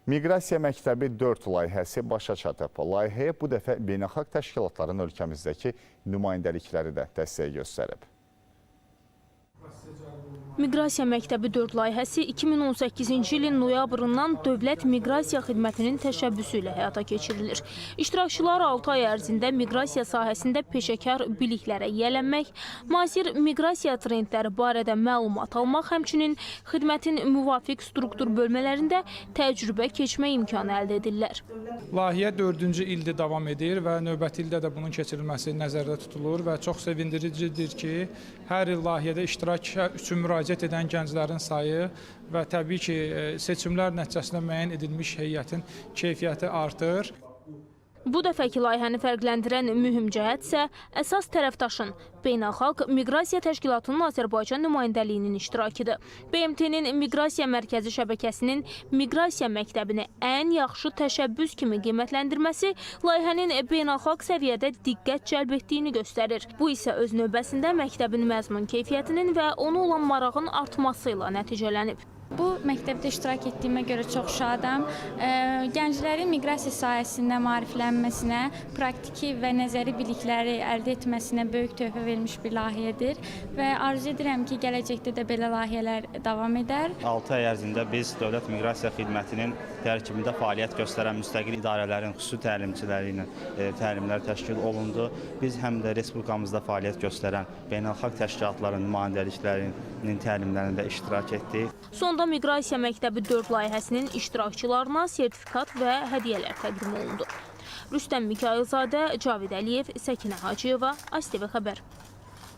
Miqrasiya məktəbi 4 layihəsi başa çatıb. Layihəyə bu dəfə beynəlxalq təşkilatların ölkəmizdəki nümayəndəlikləri də dəstək göstərib. Miqrasiya məktəbi 4 layihəsi 2018-ci ilin noyabrından Dövlət Miqrasiya Xidmətinin təşəbbüsü ilə həyata keçirilir. İştirakçılar 6 ay ərzində miqrasiya sahəsində peşəkar biliklərə yiyələnmək, müasir miqrasiya trendləri barədə məlumat almaq, həmçinin xidmətin müvafiq struktur bölmələrində təcrübə keçmə imkanı əldə edirlər. Layihə 4-cü ildir davam edir və növbəti ildə də bunun keçirilməsi nəzərdə tutulur və çox sevindiricidir ki, hər il layihədə iştirak üçün müraciət edən gənclərin sayı və təbii ki, seçimlər nəticəsində müəyyən edilmiş heyətin keyfiyyəti artır. Bu dəfəki layihəni fərqləndirən mühüm cəhət isə əsas tərəfdaşın Beynəlxalq Miqrasiya Təşkilatının Azərbaycan nümayəndəliyinin iştirakıdır. BMT-nin Miqrasiya Mərkəzi şəbəkəsinin Miqrasiya məktəbini ən yaxşı təşəbbüs kimi qiymətləndirməsi layihənin beynəlxalq səviyyədə diqqət cəlb etdiyini göstərir. Bu isə öz növbəsində məktəbin məzmun keyfiyyətinin və ona olan marağın artması ilə nəticələnib. Bu məktəbdə iştirak etdiyimə görə çox şadam. Gənclərin miqrasiya sahəsində maariflənməsinə, praktiki və nəzəri bilikləri əldə etməsinə böyük töhfə vermiş bir layihədir və arzu edirəm ki, gələcəkdə də belə layihələr davam edər. 6 ay ərzində biz Dövlət Miqrasiya Xidmətinin tərkibində fəaliyyət göstərən müstəqil idarələrin xüsusi təlimçiləri ilə təlimlər təşkil olundu. Biz həm də respublikamızda fəaliyyət göstərən beynəlxalq təşkilatların nümayəndəliklərinin təlimlərində iştirak etdik. Sonda Miqrasiya məktəbi 4 layihəsinin iştirakçılarına sertifikat və hədiyyələr təqdim olundu. Rüstəm Mikayılzadə, Cavid Əliyev, Səkinə Hacıyeva, ASTV Xəbər.